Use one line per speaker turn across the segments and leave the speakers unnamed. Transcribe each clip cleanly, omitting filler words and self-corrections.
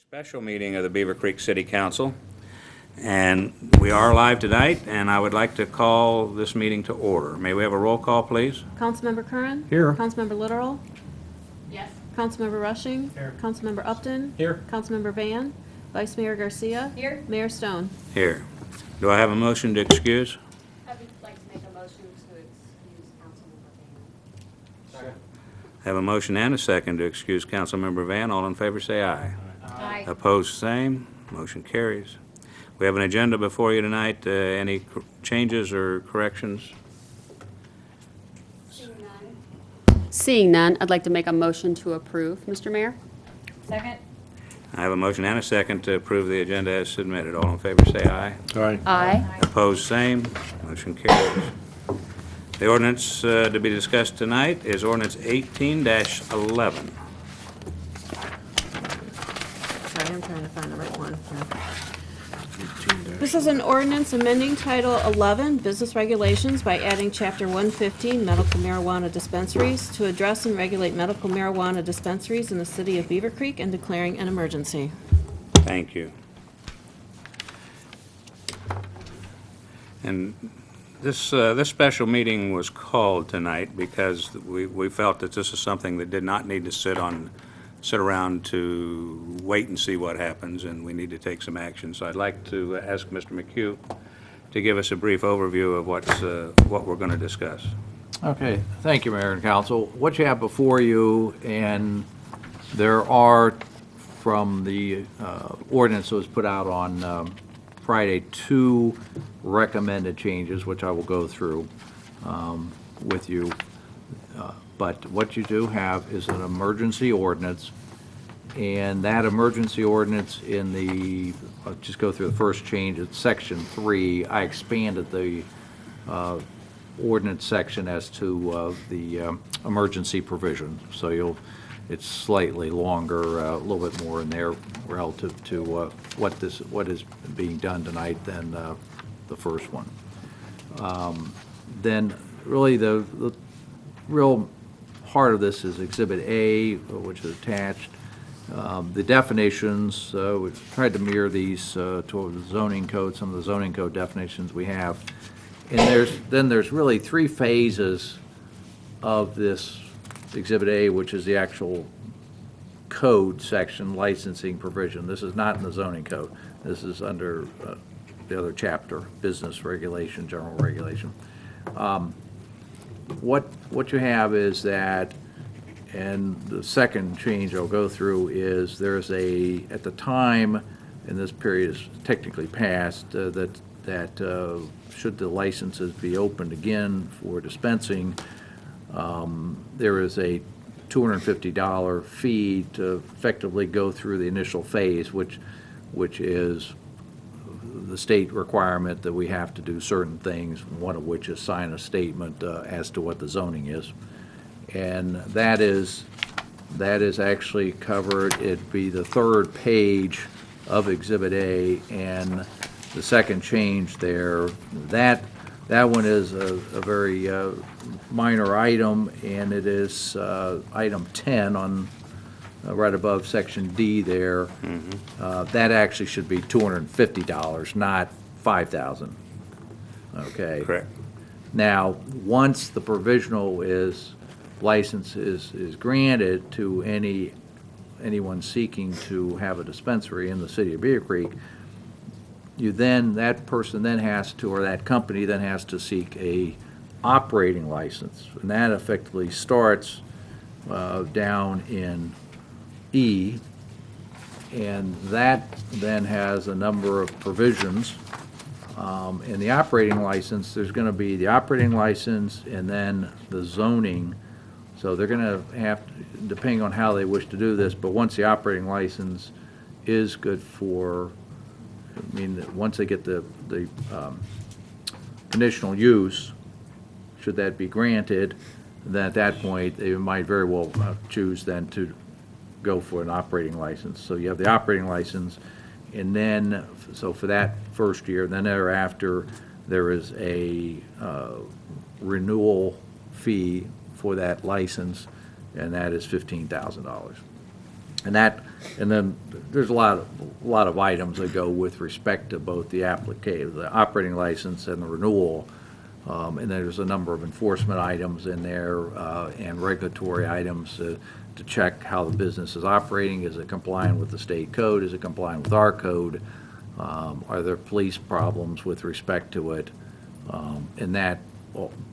Special meeting of the Beavercreek City Council, and we are live tonight, and I would like to call this meeting to order. May we have a roll call, please?
Councilmember Curran?
Here.
Councilmember Literal?
Yes.
Councilmember Rushing?
Here.
Councilmember Upton?
Here.
Councilmember Van? Vice Mayor Garcia?
Here.
Mayor Stone?
Here. Do I have a motion to excuse?
I would like to make a motion to excuse Councilmember Van.
I have a motion and a second to excuse Councilmember Van. All in favor, say aye.
Aye.
Opposed, same. Motion carries. We have an agenda before you tonight. Any changes or corrections?
Seeing none, I'd like to make a motion to approve, Mr. Mayor.
Second?
I have a motion and a second to approve the agenda as submitted. All in favor, say aye.
Aye.
Aye.
Opposed, same. Motion carries. The ordinance to be discussed tonight is ordinance 18-11.
Sorry, I'm trying to find the right one. This is an ordinance amending Title 11, Business Regulations, by adding Chapter 115, Medical Marijuana Dispensaries, to address and regulate medical marijuana dispensaries in the city of Beavercreek and declaring an emergency.
Thank you. And this special meeting was called tonight because we felt that this is something that did not need to sit around to wait and see what happens, and we need to take some action. So I'd like to ask Mr. McHugh to give us a brief overview of what we're going to discuss.
Okay, thank you, Mayor and Council. What you have before you, and there are, from the ordinance that was put out on Friday, 2 recommended changes, which I will go through with you. But what you do have is an emergency ordinance, and that emergency ordinance in the, I'll just go through the first change, it's section 3. I expanded the ordinance section as to the emergency provision. So it's slightly longer, a little bit more in there relative to what is being done tonight than the first one. Then really the real heart of this is Exhibit A, which is attached. The definitions, we've tried to mirror these to the zoning code, some of the zoning code definitions we have. And there's really 3 phases of this Exhibit A, which is the actual code section, licensing provision. This is not in the zoning code. This is under the other chapter, business regulation, general regulation. What you have is that, and the second change I'll go through is there's at the time, and this period is technically passed, that should the licenses be opened again for dispensing, there is a $250 fee to effectively go through the initial phase, which is the state requirement that we have to do certain things, one of which is sign a statement as to what the zoning is. And that is actually covered. It'd be the 3rd page of Exhibit A, and the second change there, that one is a very minor item, and it is item 10 on right above section D there. That actually should be $250, not $5,000. Okay.
Correct.
Now, once the provisional license is granted to anyone seeking to have a dispensary in the city of Beavercreek, that person then has to, or that company then has to seek a operating license, and that effectively starts down in E, and that then has a number of provisions. In the operating license, there's going to be the operating license and then the zoning. So they're going to have, depending on how they wish to do this, but once the operating license is good for, once they get the conditional use, should that be granted, then at that point, they might very well choose then to go for an operating license. So you have the operating license, and then, so for that first year, then thereafter, there is a renewal fee for that license, and that is $15,000. And that And then there's a lot of items that go with respect to both the operating license and the renewal. And there's a number of enforcement items in there, and regulatory items to check how the business is operating. Is it compliant with the state code? Is it compliant with our code? Are there police problems with respect to it? And that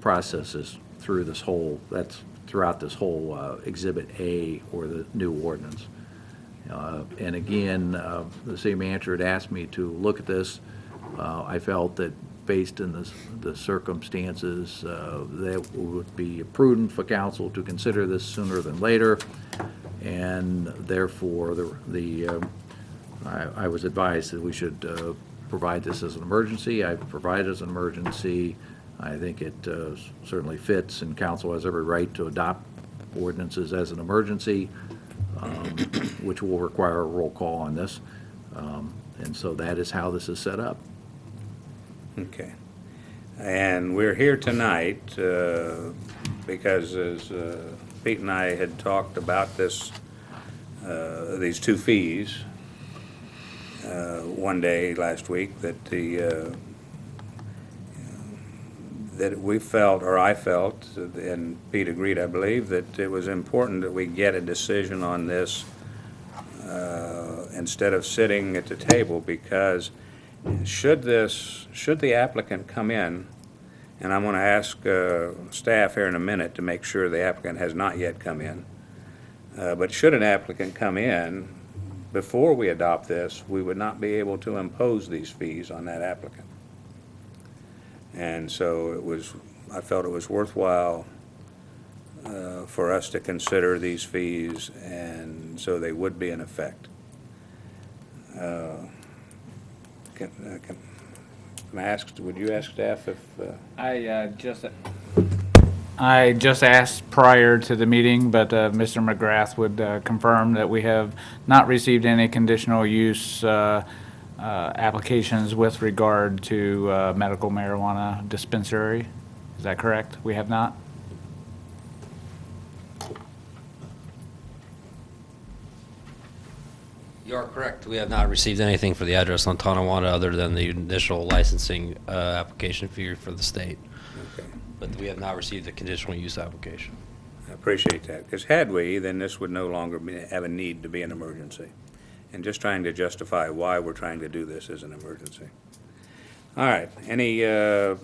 process is that's throughout this whole Exhibit A, or the new ordinance. And again, the city manager had asked me to look at this. I felt that based on the circumstances, that it would be prudent for council to consider this sooner than later, and therefore I was advised that we should provide this as an emergency. I've provided as an emergency. I think it certainly fits, and council has every right to adopt ordinances as an emergency, which will require a roll call on this. And so that is how this is set up.
Okay. And we're here tonight because as Pete and I had talked about this, these two fees one day last week, that that we felt, or I felt, and Pete agreed, I believe, that it was important that we get a decision on this instead of sitting at the table, because should the applicant come in, and I'm going to ask staff here in a minute to make sure the applicant has not yet come in, but should an applicant come in before we adopt this, we would not be able to impose these fees on that applicant. And so I felt it was worthwhile for us to consider these fees, and so they would be in effect. Can I ask, would you ask staff if?
I just asked prior to the meeting, but Mr. McGrath would confirm that we have not received any conditional use applications with regard to medical marijuana dispensary. Is that correct? We have not?
You are correct. We have not received anything for the address on Tonawanda other than the initial licensing application fee for the state.
Okay.
But we have not received a conditional use application.
I appreciate that, because had we, then this would no longer have a need to be an emergency. And just trying to justify why we're trying to do this as an emergency. All right,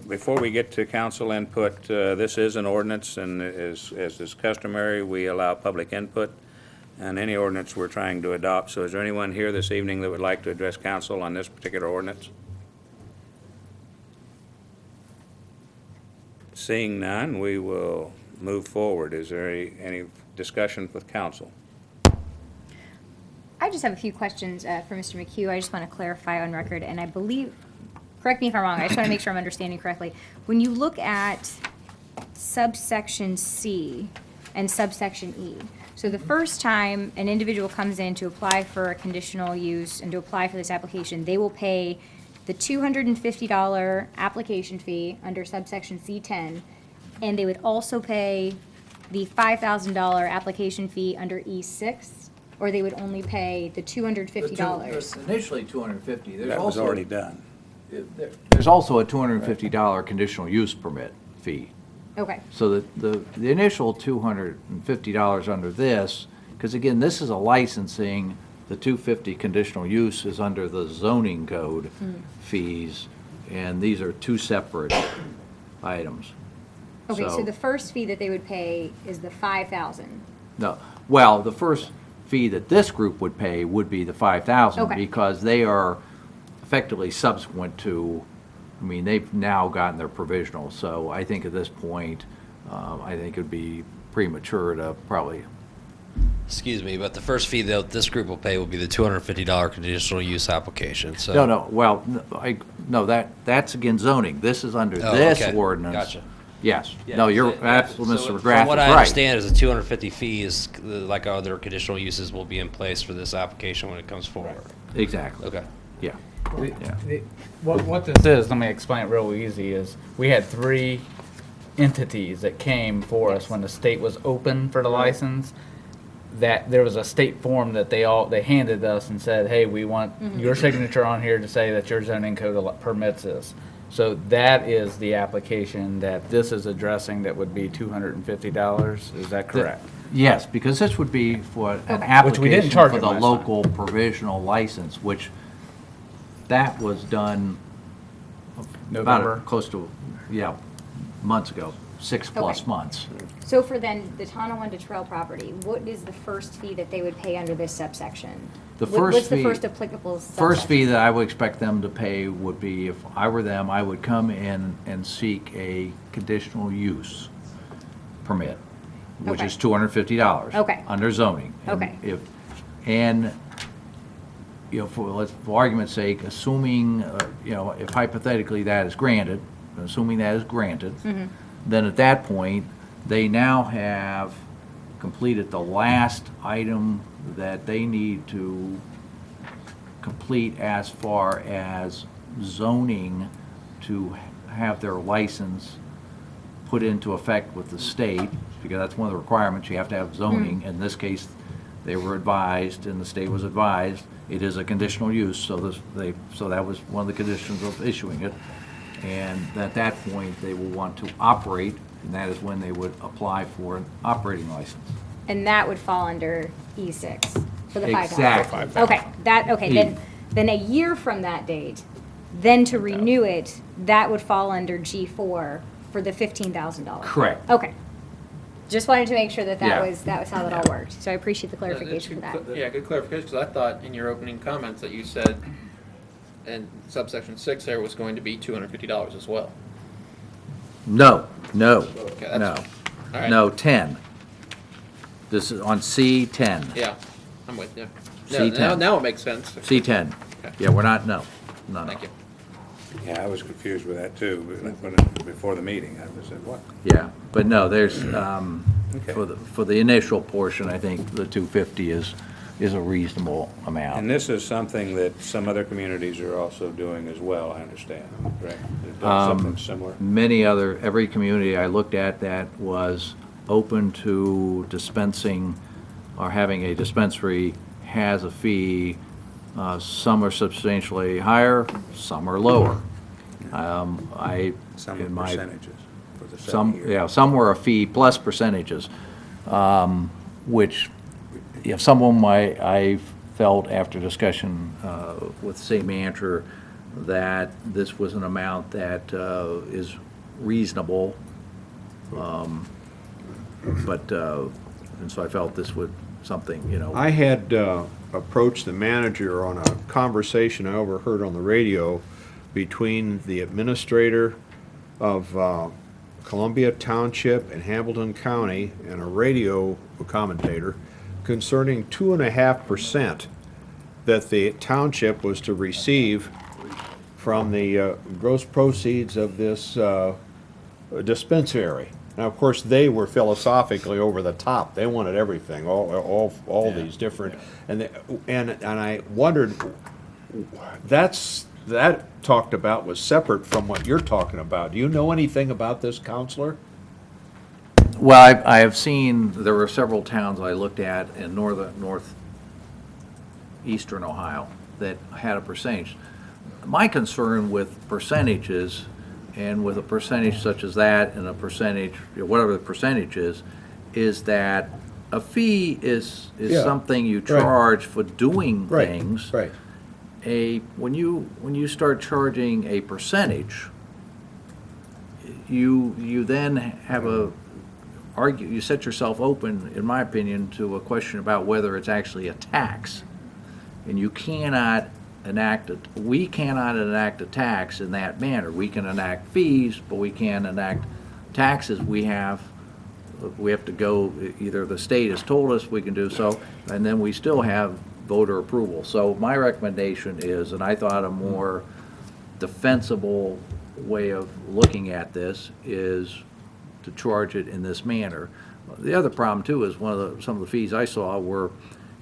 before we get to council input, this is an ordinance, and as is customary, we allow public input on any ordinance we're trying to adopt. So is there anyone here this evening that would like to address council on this particular ordinance? Seeing none, we will move forward. Is there any discussion with council?
I just have a few questions for Mr. McHugh. I just want to clarify on record, and I believe, correct me if I'm wrong, I just want to make sure I'm understanding correctly. When you look at subsection C and subsection E, so the first time an individual comes in to apply for a conditional use and to apply for this application, they will pay the $250 application fee under subsection C10, and they would also pay the $5,000 application fee under E6, or they would only pay the $250.
Initially $250.
That was already done.
There's also a $250 conditional use permit fee.
Okay.
So the initial $250 under this, because again, this is a licensing, the $250 conditional use is under the zoning code fees, and these are two separate items.
Okay, so the first fee that they would pay is the $5,000.
No, well, the first fee that this group would pay would be the $5,000
Okay.
because they are effectively subsequent to, I mean, they've now gotten their provisional. So I think at this point, I think it would be premature to probably.
Excuse me, but the first fee that this group will pay will be the $250 conditional use application. So
No, well, that's again zoning. This is under this
okay.
ordinance.
Gotcha.
Yes.
Yeah,
No, you're
so-
absolutely,
so
Mr. McGrath
From what
is
I
right.
understand is the 250 fee is like other conditional uses will be in place for this application when it comes forward.
Exactly.
Okay.
Yeah. Yeah.
What this is, let me explain it real easy, is we had 3 entities that came for us when the state was open for the license. that there was a state form that they handed us and said, hey, we want your signature on here to say that your zoning code permits this. So that is the application that this is addressing, that would be $250. Is that correct?
Yes, because this would be for an
Which we didn't
application
charge
for
them
the
last time.
local provisional license, which that was done
November?
about close to, months ago, 6+
Okay.
months.
So for then the Tonawanda Trail property, what is the first fee that they would pay under this subsection?
The
What's
first
the
fee-
first applicable
First
subsection?
fee that I would expect them to pay would be, if I were them, I would come in and seek a conditional use permit, which
Okay.
is $250.
Okay.
Under zoning. And
Okay.
For argument's sake, assuming, if hypothetically that is granted,
Mm-hmm.
then at that point, they now have completed the last item that they need to complete as far as zoning to have their license put into effect with the state, because that's one of the requirements, you have to have zoning. In this case, they were advised, and the state was advised, it is a conditional use, so that was one of the conditions of issuing it. And at that point, they will want to operate, and that is when they would apply for an operating license.
And that would fall under E6 for the 5,000?
Exactly.
Okay, then a year from that date, then to renew it, that would fall under G4 for the $15,000.
Correct.
Okay. Just wanted to make sure that
Yeah.
was how that all worked. So I appreciate the clarification for that.
Yeah, good clarification, because I thought in your opening comments that you said, and subsection 6 there was going to be $250 as well.
No,
Okay,
no,
all right.
no, 10. This is on C10.
Yeah, I'm with you.
C10.
Now it makes sense.
C10.
Okay.
Okay. Yeah, we're not, no.
Thank you.
Yeah, I was confused with that too, before the meeting. I said, what?
Yeah, but no, there's,
Okay.
for the initial portion, I think the 250 is a reasonable amount.
And this is something that some other communities are also doing as well, I understand, correct? They're doing something similar?
Every community I looked at that was open to dispensing or having a dispensary has a fee. Some are substantially higher, some are lower.
Some
in my-
percentages for the 7 years.
Some were a fee plus percentages, which, some of them I felt after discussion with St. Manager that this was an amount that is reasonable. And so I felt this would something,
I had approached the manager on a conversation I overheard on the radio between the administrator of Columbia Township and Hamilton County and a radio commentator concerning 2.5% that the township was to receive from the gross proceeds of this dispensary. Now, of course, they were philosophically over the top. They wanted everything, all these different, and I wondered, that talked about was separate from what you're talking about. Do you know anything about this, counselor?
Well, I have seen, there were several towns I looked at in northeastern Ohio that had a percentage. My concern with percentages, and with a percentage such as that and a percentage, whatever the percentage is that a fee is
Yeah,
something you
right.
charge for doing things.
Right.
When you start charging a percentage, you then have you set yourself open, in my opinion, to a question about whether it's actually a tax. And you cannot we cannot enact a tax in that manner. We can enact fees, but we can't enact taxes. We have to go, either the state has told us we can do so, and then we still have voter approval. So my recommendation is, and I thought a more defensible way of looking at this is to charge it in this manner. The other problem too is some of the fees I saw were,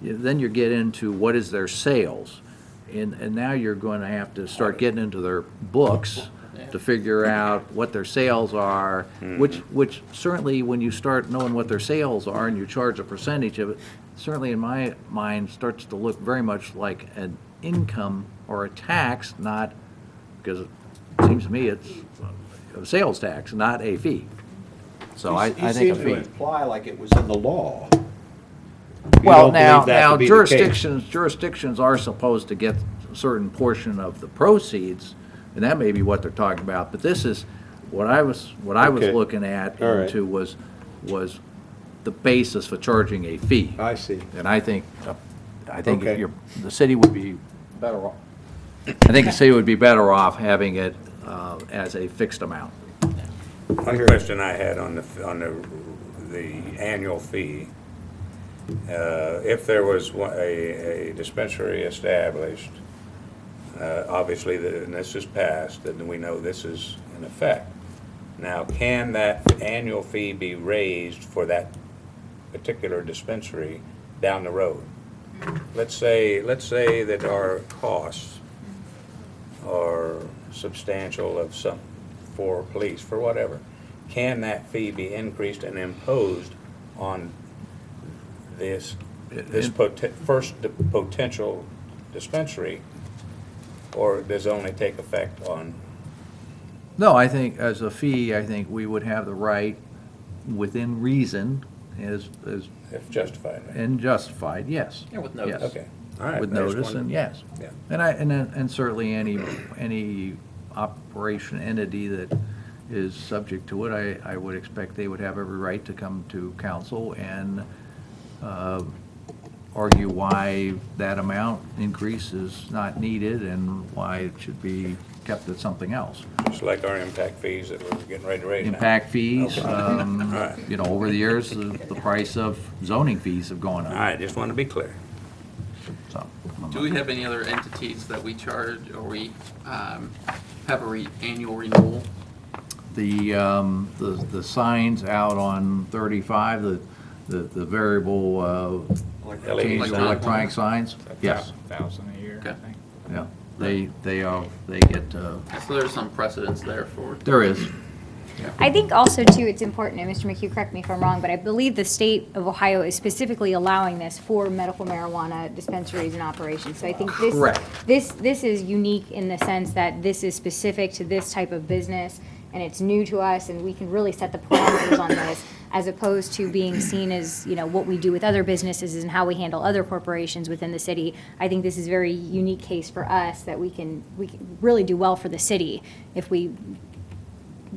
then you get into what is their sales. And now you're going to have to start getting into their books to figure out what their sales are, which certainly when you start knowing what their sales are and you charge a percentage of it, certainly in my mind, starts to look very much like an income or a tax, not, because it seems to me it's a sales tax, not a fee. So I think a
seems to
fee.
imply like it was in the law. You
Well,
don't believe that to
now
be the case.
jurisdictions are supposed to get a certain portion of the proceeds, and that may be what they're talking about, but this is, what I was
Okay.
looking at
All right.
into was the basis for charging a fee.
I see.
And I think
Okay.
the city would be better off, I think the city would be better off having it as a fixed amount.
One question I had on the annual fee, if there was a dispensary established, obviously, and this is passed, then we know this is in effect. Now, can that annual fee be raised for that particular dispensary down the road? Let's say that our costs are substantial of some, for police, for whatever. Can that fee be increased and imposed on this first potential dispensary, or does it only take effect on?
No, I think as a fee, I think we would have the right, within reason, as
If justified, right?
and justified, yes.
Yeah, with notice.
Yes.
Okay, all right.
With
I just
notice,
wanted-
and yes.
Yeah.
And certainly any operation entity that is subject to it, I would expect they would have every right to come to council and argue why that amount increase is not needed and why it should be kept at something else.
Just like our impact fees that we're getting ready to raise now.
Impact fees,
Okay. All right.
over the years, the price of zoning fees have gone
All
up.
right, just want to be clear.
So,
Do we have any other entities that we charge or we have a annual renewal?
the signs out on 35, the variable
LED
change
signs.
electronic signs, yes,
1,000 a year, I
Okay.
think.
yeah. They get,
So there's some precedence there for.
there is.
I think also too, it's important, and Mr. McHugh, correct me if I'm wrong, but I believe the state of Ohio is specifically allowing this for medical marijuana dispensaries and operations. So I think
Correct.
this is unique in the sense that this is specific to this type of business, and it's new to us, and we can really set the parameters on this, as opposed to being seen as, what we do with other businesses and how we handle other corporations within the city. I think this is a very unique case for us that we can really do well for the city if we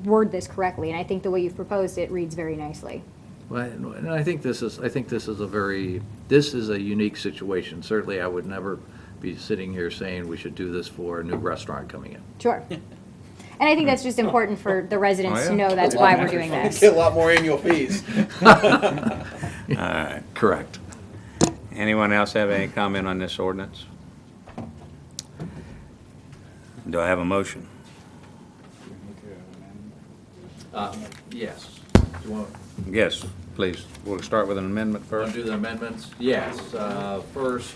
word this correctly, and I think the way you've proposed it reads very nicely.
Well, and I think this is a unique situation. Certainly, I would never be sitting here saying we should do this for a new restaurant coming in.
Sure. And I think that's just important for the residents
Oh,
to
yeah.
know that's why we're doing this.
Get a lot more annual fees.
All right.
Correct.
Anyone else have any comment on this ordinance? Do I have a motion?
Yes. Do you want
Yes, please. We'll start with an amendment
to
first.
do the amendments? Yes. First,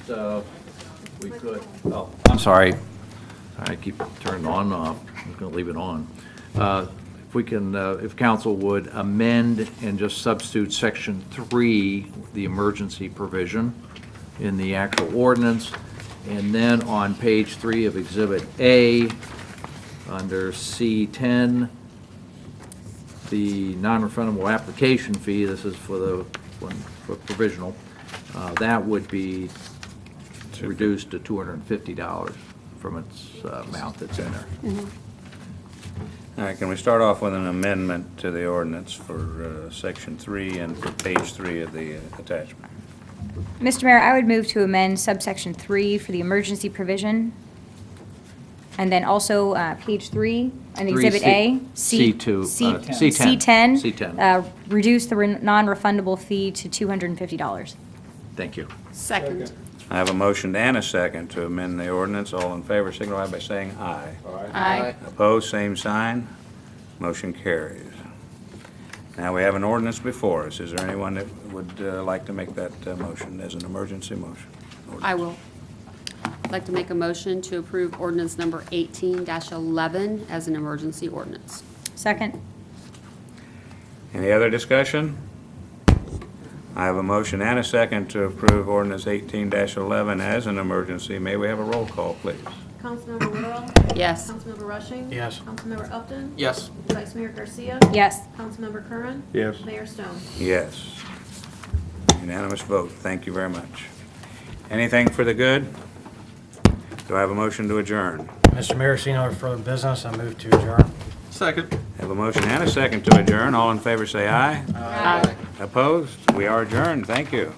we could, I'm sorry. I keep turning on and off. I'm just going to leave it on. If we can, if council would amend and just substitute section 3, the emergency provision in the actual ordinance, and then on page 3 of Exhibit A, under C10, the non-refundable application fee, this is for the, for provisional, that would be reduced to $250 from its amount that's in there.
All right, can we start off with an amendment to the ordinance for section 3 and for page 3 of the attachment?
Mr. Mayor, I would move to amend subsection 3 for the emergency provision. And then also page 3 on Exhibit A.
C2,
C10.
C10.
C10. Reduce the non-refundable fee to $250.
Thank you.
Second.
I have a motion and a second to amend the ordinance. All in favor signify by saying aye.
Aye.
Opposed, same sign. Motion carries. Now we have an ordinance before us. Is there anyone that would like to make that motion as an emergency motion?
I will. I'd like to make a motion to approve ordinance number 18-11 as an emergency ordinance.
Second.
Any other discussion? I have a motion and a second to approve ordinance 18-11 as an emergency. May we have a roll call, please?
Councilmember Woodall?
Yes.
Councilmember Rushing?
Yes.
Councilmember Upton?
Yes.
Vice Mayor Garcia?
Yes.
Councilmember Curran?
Yes.
Mayor Stone?
Yes. Unanimous vote. Thank you very much. Anything for the good? Do I have a motion to adjourn?
Mr. Mayor, seeing no further business, I move to adjourn.
Second.
I have a motion and a second to adjourn. All in favor say aye.
Aye.
Opposed? We are adjourned. Thank you.